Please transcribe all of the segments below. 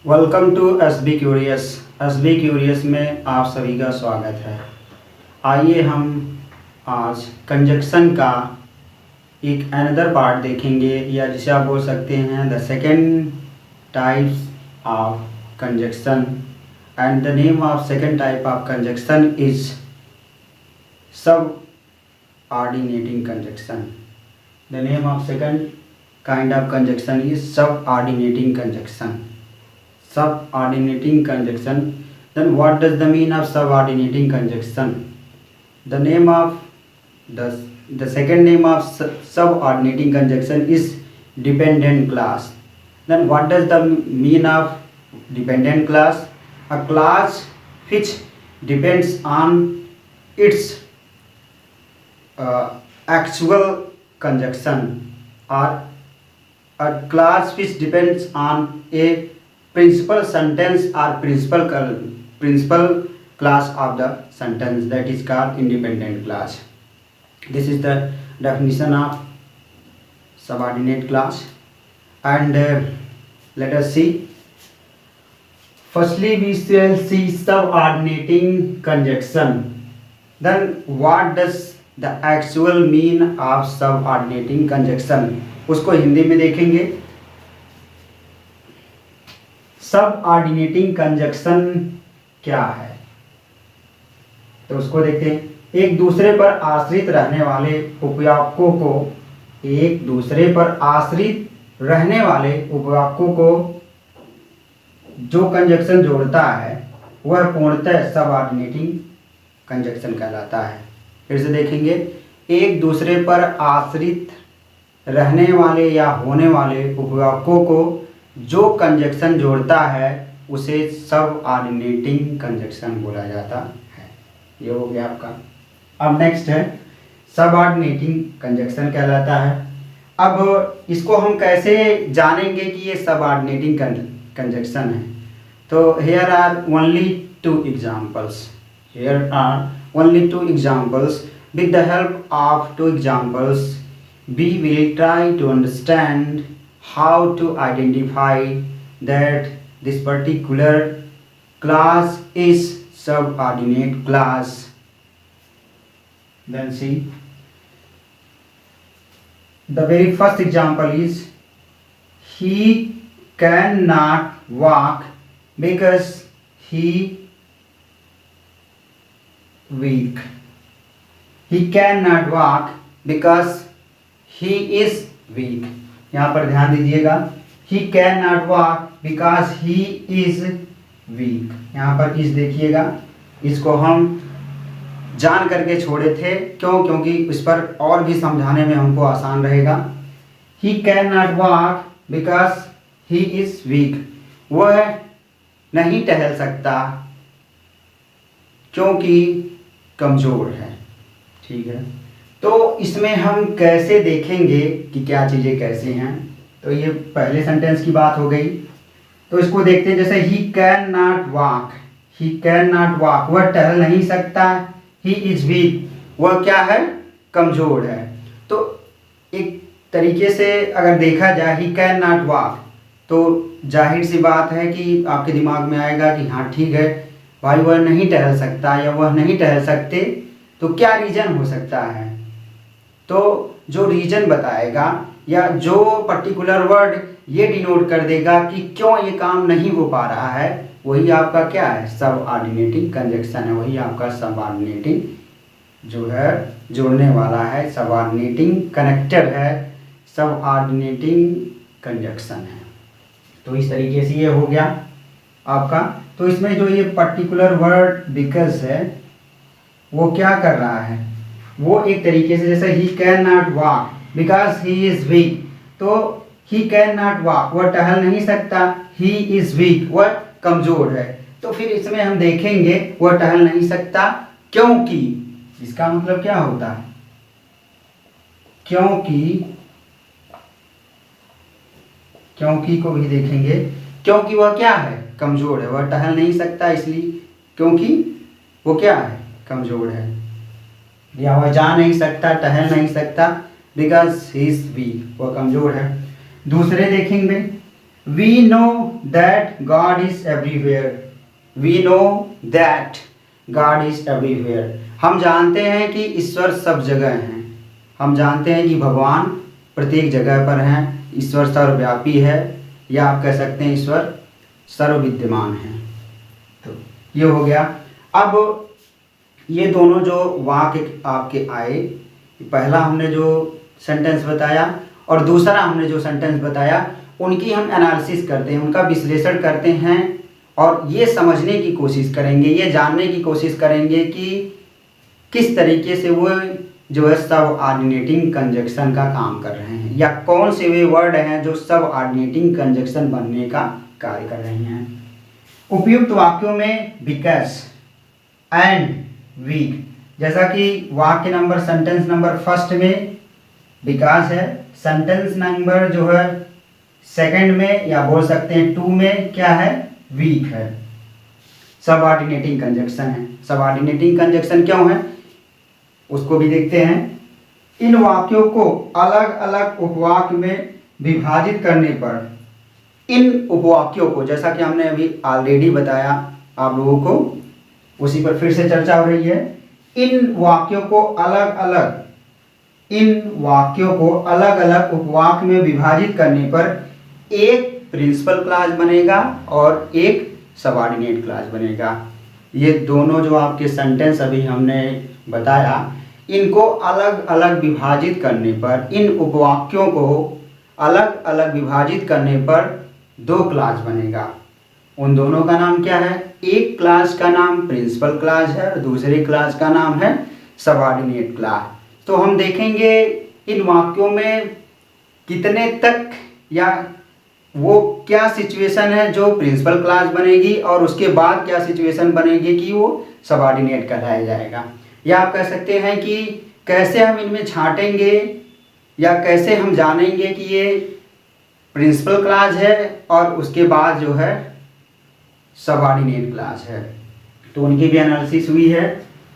Welcome to S B curious. S B curious में आप सभी का स्वागत है। आइए हम आज कंजक्शन का एक अनदर पार्ट देखेंगे, या जिसे आप बोल सकते हैं the second types of conjunction. And the name of second type of conjunction is subordinating conjunction. The name of second kind of conjunction is subordinating conjunction. Subordinating conjunction. Then what does the mean of subordinating conjunction? The name of the second name of subordinating conjunction is dependent clause. Then what does the mean of dependent clause? A clause which depends on its actual conjunction, or a clause which depends on a principal sentence or principal clause of the sentence, that is called independent clause. This is the definition of subordinate clause. And let us see. Firstly, we shall see subordinating conjunction. Then what does the actual mean of subordinating conjunction? उसको हिंदी में देखेंगे। Subordinating conjunction क्या है, तो उसको देखते हैं। एक दूसरे पर आश्रित रहने वाले उपवाक्यों को जो कंजक्शन जोड़ता है वह पूर्णतः सबऑर्डिनेटिंग कंजक्शन कहलाता है। फिर से देखेंगे, एक दूसरे पर आश्रित रहने वाले या होने वाले उपवाक्यों को जो कंजक्शन जोड़ता है उसे सबऑर्डिनेटिंग कंजक्शन बोला जाता है। ये हो गया आपका। अब नेक्स्ट है सबऑर्डिनेटिंग कंजक्शन कहलाता है। अब इसको हम कैसे जानेंगे कि ये सबऑर्डिनेटिंग कंजक्शन है? तो here are only two examples. With the help of two examples, we will try to understand how to identify that this particular class is subordinate class. Then see, the very first example is he cannot walk because he weak. He cannot walk because he is weak. यहाँ पर ध्यान दीजिएगा, he cannot walk because he is weak। यहाँ पर इस देखिएगा, इसको हम जान करके छोड़े थे। क्यों? क्योंकि इस पर और भी समझाने में हमको आसान रहेगा। He cannot walk because he is weak। वह नहीं टहल सकता क्योंकि कमजोर है। ठीक है, तो इसमें हम कैसे देखेंगे कि क्या चीज़ें कैसे हैं? तो ये पहले सेंटेंस की बात हो गई, तो इसको देखते हैं। जैसे ही कैन नॉट वॉक, वह टहल नहीं सकता। ही इज वीक, वह क्या है? कमजोर है। तो एक तरीके से अगर देखा जाए ही कैन नॉट वॉक, तो जाहिर सी बात है कि आपके दिमाग में आएगा कि हाँ ठीक है भाई, वह नहीं टहल सकता या वह नहीं टहल सकते, तो क्या रीजन हो सकता है? तो जो रीजन बताएगा या जो पर्टिकुलर वर्ड ये डिनोट कर देगा कि क्यों ये काम नहीं हो पा रहा है, वही आपका क्या है? सबऑर्डिनेटिंग कंजक्शन है। वही आपका सबऑर्डिनेटिंग जो है जोड़ने वाला है, सबऑर्डिनेटिंग कनेक्टर है, सबऑर्डिनेटिंग कंजक्शन है। तो इस तरीके से ये हो गया आपका। तो इसमें जो ये पर्टिकुलर वर्ड बिकॉज है वो क्या कर रहा है? वो एक तरीके से जैसे he can not walk because he is weak, तो ही कैन नॉट वॉक, वह टहल नहीं सकता। ही इज वीक, वह कमजोर है। तो फिर इसमें हम देखेंगे वह टहल नहीं सकता क्योंकि, इसका मतलब क्या होता है? क्योंकि को भी देखेंगे। क्योंकि वह क्या है? कमजोर है। वह टहल नहीं सकता इसलिए क्योंकि वो क्या है? कमजोर है। या वह जा नहीं सकता, टहल नहीं सकता बिकॉज ही इज वीक, वह कमजोर है। दूसरे देखेंगे, we know that God is everywhere. We know that God is everywhere. हम जानते हैं कि ईश्वर सब जगह हैं। हम जानते हैं कि भगवान प्रत्येक जगह पर हैं। ईश्वर सर्वव्यापी है, या आप कह सकते हैं ईश्वर सर्वविद्यमान है। तो ये हो गया। अब ये दोनों जो वाक्य आपके आए, पहला हमने जो सेंटेंस बताया और दूसरा हमने जो सेंटेंस बताया, उनकी हम एनालिसिस करते हैं, उनका विश्लेषण करते हैं और ये समझने की कोशिश करेंगे, ये जानने की कोशिश करेंगे कि किस तरीके से वो जो है सब ऑर्डिनेटिंग कंजक्शन का काम कर रहे हैं, या कौन से वे वर्ड हैं जो सब ऑर्डिनेटिंग कंजक्शन बनने का कार्य कर रहे हैं। उपयुक्त वाक्यों में बिकॉज, एंड, वीक, जैसा कि वाक्य नंबर सेंटेंस नंबर फर्स्ट में बिकॉज है, सेंटेंस नंबर जो है सेकंड में या बोल सकते हैं 2 में क्या है, वीक है, सबऑर्डिनेटिंग कंजक्शन है। सबऑर्डिनेटिंग कंजक्शन क्यों है उसको भी देखते हैं। इन वाक्यों को अलग अलग उपवाक्य में विभाजित करने पर, इन उपवाक्यों को, जैसा कि हमने अभी ऑलरेडी बताया आप लोगों को, उसी पर फिर से चर्चा हो रही है। इन वाक्यों को अलग अलग उपवाक्य में विभाजित करने पर एक प्रिंसिपल क्लॉज बनेगा और एक सबऑर्डिनेट क्लॉज बनेगा। ये दोनों जो आपके सेंटेंस अभी हमने बताया, इनको अलग अलग विभाजित करने पर, इन उपवाक्यों को अलग अलग विभाजित करने पर 2 क्लॉज बनेगा। उन दोनों का नाम क्या है, एक क्लॉज का नाम प्रिंसिपल क्लॉज है और दूसरे क्लॉज का नाम है सबऑर्डिनेट क्लॉज। तो हम देखेंगे इन वाक्यों में कितने तक, या वो क्या सिचुएशन है जो प्रिंसिपल क्लॉज बनेगी और उसके बाद क्या सिचुएशन बनेगी कि वो सबऑर्डिनेट कहलाया जाएगा। या आप कह सकते हैं कि कैसे हम इनमें छांटेंगे या कैसे हम जानेंगे कि ये प्रिंसिपल क्लॉज है और उसके बाद जो है सबऑर्डिनेट क्लॉज है। तो उनकी भी एनालिसिस हुई है।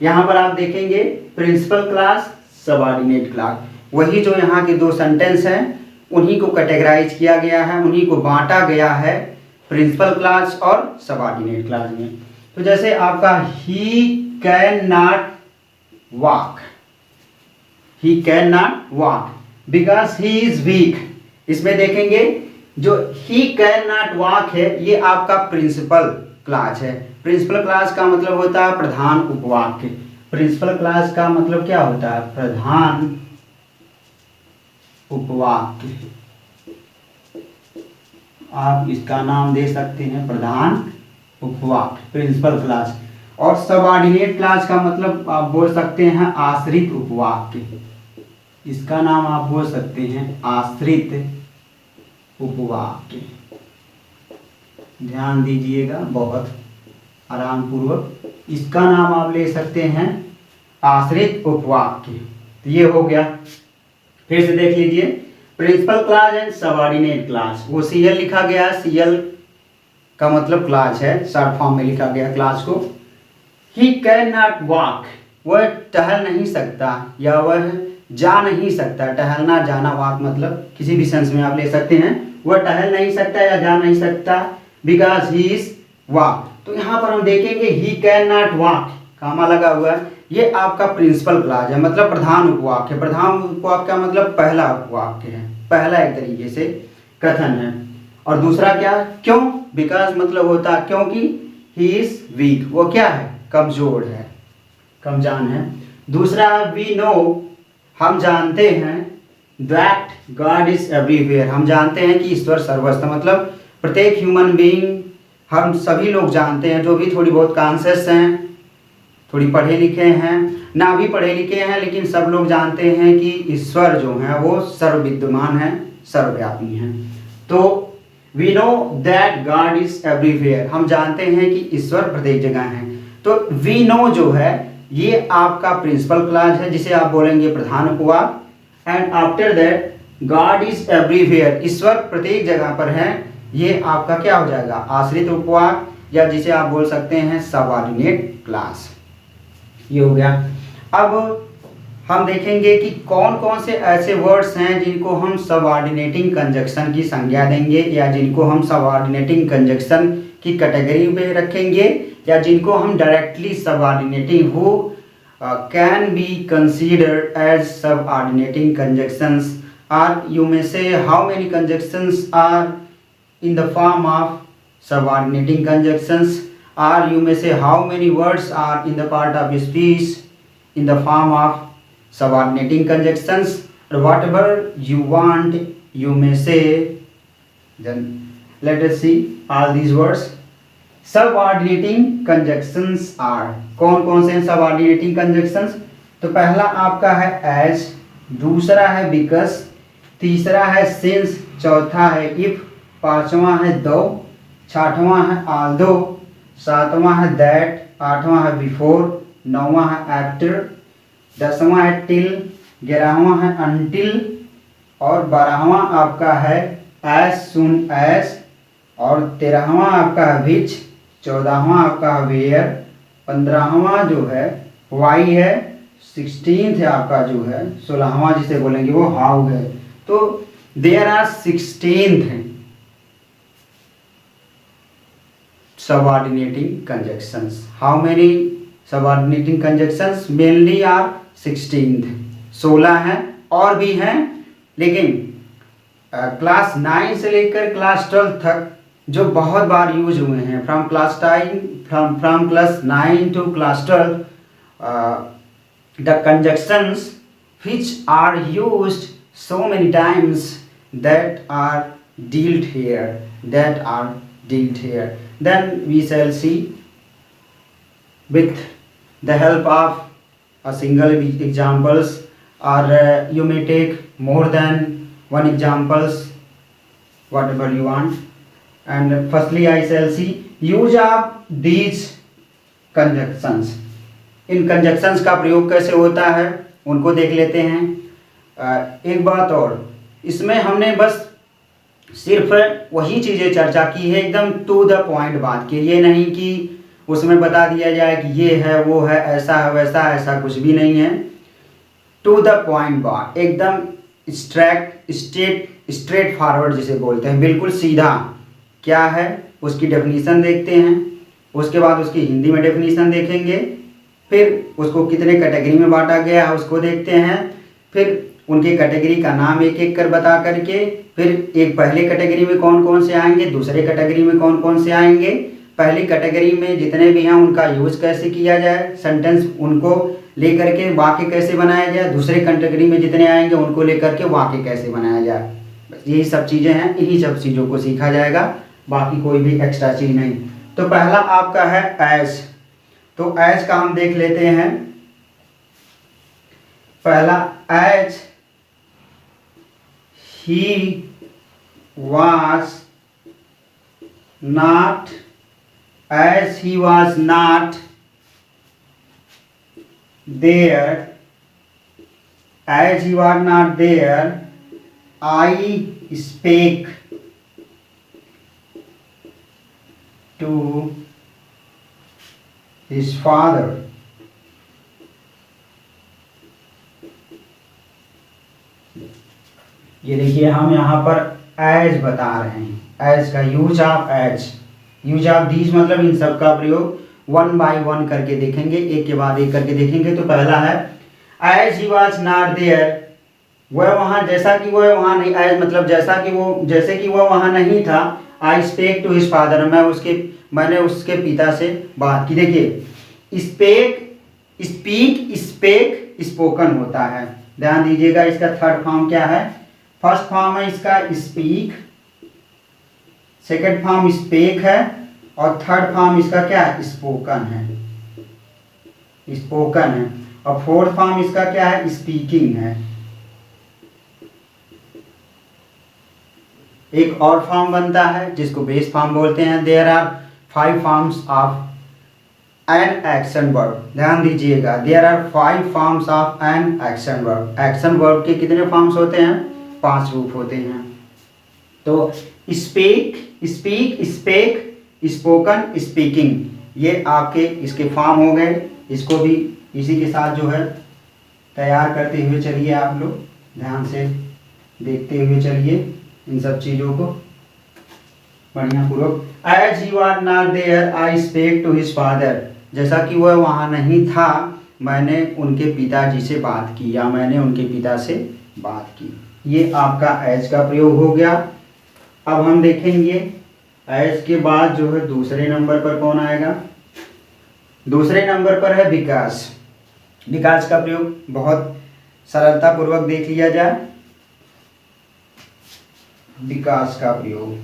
यहाँ पर आप देखेंगे प्रिंसिपल क्लॉज, सबऑर्डिनेट क्लॉज, वही जो यहाँ के 2 सेंटेंस हैं उन्हीं को कैटेगराइज किया गया है, उन्हीं को बांटा गया है प्रिंसिपल क्लॉज और सबऑर्डिनेट क्लॉज में। तो जैसे आपका he can not walk, he can not walk because he is weak. इसमें देखेंगे जो ही कैन नॉट वॉक है ये आपका प्रिंसिपल क्लॉज है। प्रिंसिपल क्लॉज का मतलब होता है प्रधान उपवाक्य। प्रिंसिपल क्लॉज का मतलब क्या होता है, प्रधान उपवाक्य। आप इसका नाम दे सकते हैं प्रधान उपवाक्य, प्रिंसिपल क्लॉज। और सबऑर्डिनेट क्लॉज का मतलब आप बोल सकते हैं आश्रित उपवाक्य। इसका नाम आप बोल सकते हैं आश्रित उपवाक्य। ध्यान दीजिएगा बहुत आराम पूर्वक, इसका नाम आप ले सकते हैं आश्रित उपवाक्य। तो ये हो गया। फिर से देख लीजिए, principal clause and subordinate clause. वो सीएल लिखा गया, सीएल का मतलब क्लॉज है, शॉर्ट फॉर्म में लिखा गया क्लॉज को। ही कैन नॉट वॉक, वह टहल नहीं सकता या वह जा नहीं सकता। टहलना, जाना, वॉक मतलब किसी भी सेंस में आप ले सकते हैं। वह टहल नहीं सकता या जा नहीं सकता बिकॉज ही इज वॉक। तो यहाँ पर हम देखेंगे ही कैन नॉट वॉक, कामा लगा हुआ है, ये आपका प्रिंसिपल क्लॉज है, मतलब प्रधान उपवाक्य। प्रधान उपवाक्य का मतलब पहला उपवाक्य है, पहला एक तरीके से कथन है। और दूसरा क्या, क्यों, बिकॉज मतलब होता है क्योंकि, ही इज वीक, वो क्या है, कमजोर है, कमजान है। दूसरा वी नो, हम जानते हैं, दैट गॉड इज एवरीवेयर, हम जानते हैं कि ईश्वर सर्वस्त्र, मतलब प्रत्येक ह्यूमन बीइंग, हम सभी लोग जानते हैं, जो भी थोड़ी बहुत कॉन्शियस हैं, थोड़ी पढ़े लिखे हैं, ना भी पढ़े लिखे हैं, लेकिन सब लोग जानते हैं कि ईश्वर जो है वो सर्वविद्यमान है, सर्वव्यापी हैं। तो we know that God is everywhere, हम जानते हैं कि ईश्वर प्रत्येक जगह है। तो वी नो जो है ये आपका प्रिंसिपल क्लॉज है, जिसे आप बोलेंगे प्रधान उपवाक्य। And after that God is everywhere, ईश्वर प्रत्येक जगह पर है, ये आपका क्या हो जाएगा, आश्रित उपवाक्य, या जिसे आप बोल सकते हैं सबऑर्डिनेट क्लॉज। ये हो गया। अब हम देखेंगे कि कौन कौन से ऐसे वर्ड्स हैं जिनको हम सबऑर्डिनेटिंग कंजक्शन की संज्ञा देंगे, या जिनको हम सबऑर्डिनेटिंग कंजक्शन की कैटेगरी में रखेंगे, या जिनको हम directly subordinating who can be considered as subordinating conjunctions, और you may say how many conjunctions are in the form of subordinating conjunctions, or you may say how many words are in the part of speech in the form of subordinating conjunctions, or whatever you want you may say. Then let us see all these words. Subordinating conjunctions are, कौन कौन से subordinating conjunctions? तो पहला आपका है as, दूसरा है because, तीसरा है since, चौथा है if, पांचवां है दो, छठवां है although, सातवां है that, आठवां है before, नौवां है after, दसवां है till, ग्यारहवां है until, और बारहवां आपका है as soon as, और तेरहवां आपका है which, चौदहवां आपका है where, पंद्रहवां जो है why है, 16th है आपका जो है 16वां जिसे बोलेंगे वो how है। तो there are 16 subordinating conjunctions. How many subordinating conjunctions? Mainly are 16, 16 हैं, और भी हैं, लेकिन क्लास 9 से लेकर क्लास 12 तक जो बहुत बार यूज हुए हैं, from class 9 to class 12, the conjunctions which are used so many times that are dealt here. Then we shall see with the help of a single examples, or you may take more than one examples, whatever you want. And firstly I shall see use of these conjunctions. In conjunctions का प्रयोग कैसे होता है उनको देख लेते हैं। एक बात और, इसमें हमने बस सिर्फ वही चीज़ें चर्चा की है, एकदम टू द पॉइंट बात की, ये नहीं कि उसमें बता दिया जाए कि ये है वो है ऐसा है वैसा, ऐसा कुछ भी नहीं है। टू द पॉइंट बात, एकदम स्ट्रेट फॉरवर्ड जिसे बोलते हैं, बिल्कुल सीधा। क्या है उसकी डेफिनीशन देखते हैं, उसके बाद उसकी हिंदी में डेफिनीशन देखेंगे, फिर उसको कितने कैटेगरी में बांटा गया है उसको देखते हैं, फिर उनके कैटेगरी का नाम एक एक कर बता करके, फिर एक पहले कैटेगरी में कौन कौन से आएंगे, दूसरे कैटेगरी में कौन कौन से आएंगे, पहली कैटेगरी में जितने भी हैं उनका यूज कैसे किया जाए, सेंटेंस उनको लेकर के वाक्य कैसे बनाया जाए, दूसरे कैटेगरी में जितने आएंगे उनको लेकर के वाक्य कैसे बनाया जाए। बस यही सब चीज़ें हैं, इन्हीं सब चीज़ों को सीखा जाएगा, बाकी कोई भी एक्स्ट्रा चीज़ नहीं। तो पहला आपका है एज, तो एज का हम देख लेते हैं। पहला as he was not, as he was not there, as he was not there, I spake to his father. ये देखिए हम यहाँ पर एज बता रहे हैं, एज का use of as, use of these मतलब इन सब का प्रयोग वन बाय वन करके देखेंगे, एक के बाद एक करके देखेंगे। तो पहला है as he was not there, वह वहाँ जैसा कि वह वहाँ नहीं, एज मतलब जैसे कि वह वहाँ नहीं था। आई स्पेक टू हिज फादर, मैंने उसके पिता से बात की। देखिए स्पीक स्पोकन होता है, ध्यान दीजिएगा। इसका थर्ड फॉर्म क्या है? फर्स्ट फॉर्म है इसका स्पीक, सेकंड फॉर्म स्पेक है, और थर्ड फॉर्म इसका क्या है? स्पोकन है, स्पोकन है। और फोर्थ फॉर्म इसका क्या है? स्पीकिंग है। एक और फॉर्म बनता है जिसको बेस फॉर्म बोलते हैं। There are 5 forms of an action verb, ध्यान दीजिएगा। There are 5 forms of an action verb. Action verb के कितने फॉर्म्स होते हैं? 5 रूप होते हैं। तो स्पीक, स्पेक, स्पोकन, स्पीकिंग, ये आपके इसके फॉर्म हो गए। इसको भी इसी के साथ जो है तैयार करते हुए चलिए, आप लोग ध्यान से देखते हुए चलिए इन सब चीज़ों को बढ़िया पूर्वक। As he are not there I speak to his father, जैसा कि वह वहाँ नहीं था मैंने उनके पिताजी से बात की, या मैंने उनके पिता से बात की। ये आपका एज का प्रयोग हो गया। अब हम देखेंगे एज के बाद जो है दूसरे नंबर पर कौन आएगा। दूसरे नंबर पर है विकास। विकास का प्रयोग बहुत सरलता पूर्वक देख लिया जाए। विकास का प्रयोग,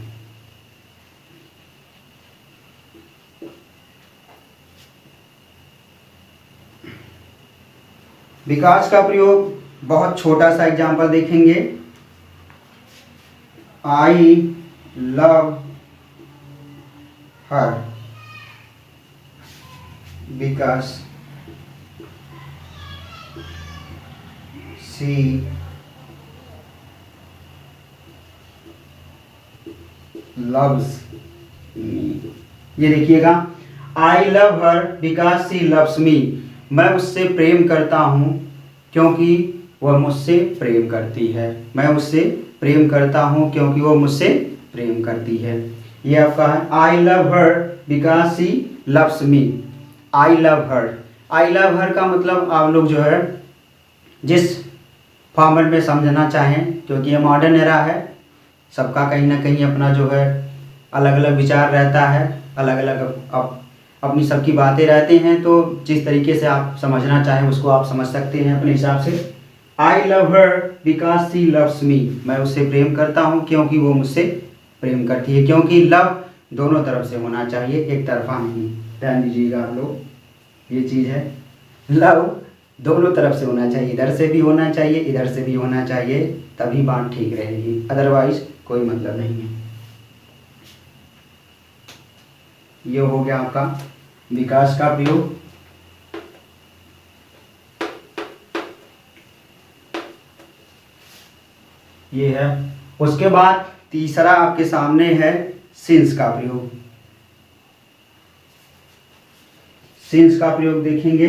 विकास का प्रयोग बहुत छोटा सा एग्जाम्पल देखेंगे। I love her, because she loves me. ये देखिएगा, I love her because she loves me, मैं उससे प्रेम करता हूँ क्योंकि वह मुझसे प्रेम करती है। मैं उससे प्रेम करता हूँ क्योंकि वह मुझसे प्रेम करती है। ये आपका है I love her because she loves me. I love her, I love हर का मतलब आप लोग जो है जिस फॉर्मेट में समझना चाहें, क्योंकि ये मॉडर्न एरा है, सबका कहीं ना कहीं अपना जो है अलग अलग विचार रहता है, अलग अलग अपनी सबकी बातें रहते हैं, तो जिस तरीके से आप समझना चाहें उसको आप समझ सकते हैं अपने हिसाब से। I love her because she loves me, मैं उससे प्रेम करता हूँ क्योंकि वो मुझसे प्रेम करती है। क्योंकि लव दोनों तरफ से होना चाहिए, एक तरफा नहीं। ध्यान दीजिएगा आप लोग, ये चीज़ है, लव दोनों तरफ से होना चाहिए, इधर से भी होना चाहिए, इधर से भी होना चाहिए, तभी बात ठीक रहेगी, अदरवाइज कोई मतलब नहीं है। ये हो गया आपका विकास का प्रयोग। ये है। उसके बाद तीसरा आपके सामने है सिंस का प्रयोग। सिंस का प्रयोग देखेंगे।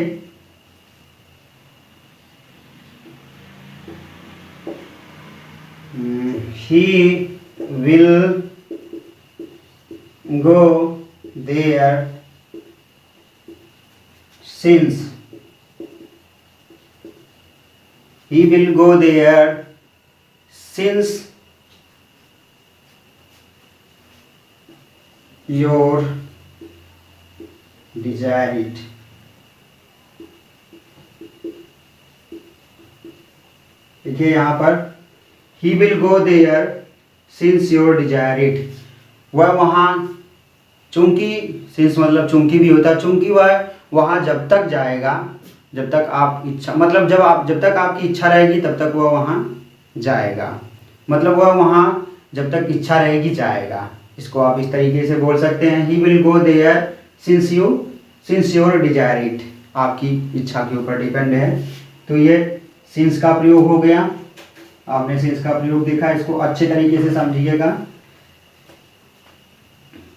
He will go there since he will go there since your desire it. देखिए यहाँ पर he will go there since your desire it, वह वहाँ, चूंकि since मतलब चूंकि भी होता है, चूंकि वह वहाँ जब तक जाएगा जब तक आप इच्छा, मतलब जब तक आपकी इच्छा रहेगी तब तक वह वहाँ जाएगा, मतलब वह वहाँ जब तक इच्छा रहेगी जाएगा। इसको आप इस तरीके से बोल सकते हैं, he will go there since your desire it, आपकी इच्छा के ऊपर डिपेंड है। तो ये सिंस का प्रयोग हो गया। आपने सिंस का प्रयोग देखा, इसको अच्छे तरीके से समझिएगा।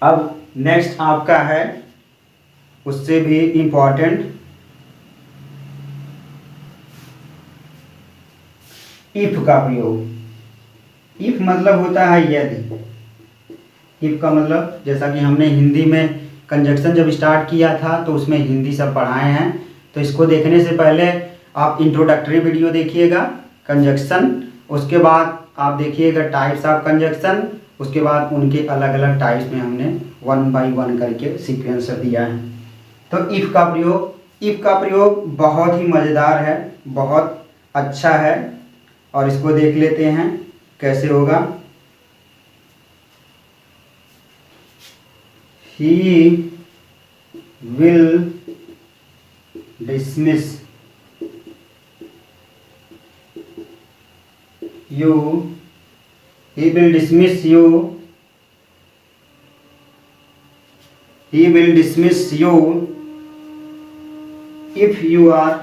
अब नेक्स्ट आपका है उससे भी इम्पोर्टेंट इफ का प्रयोग। इफ मतलब होता है यदि। इफ का मतलब जैसा कि हमने हिंदी में कंजक्शन जब स्टार्ट किया था तो उसमें हिंदी सब पढ़ाए हैं, तो इसको देखने से पहले आप इंट्रोडक्टरी वीडियो देखिएगा कंजक्शन, उसके बाद आप देखिएगा टाइप्स ऑफ कंजक्शन, उसके बाद उनके अलग अलग टाइप्स में हमने 1 बाय 1 करके सीक्वेंस दिया है। तो इफ़ का प्रयोग बहुत ही मज़ेदार है, बहुत अच्छा है, और इसको देख लेते हैं कैसे होगा। He will dismiss you. He will dismiss you. He will dismiss you if you are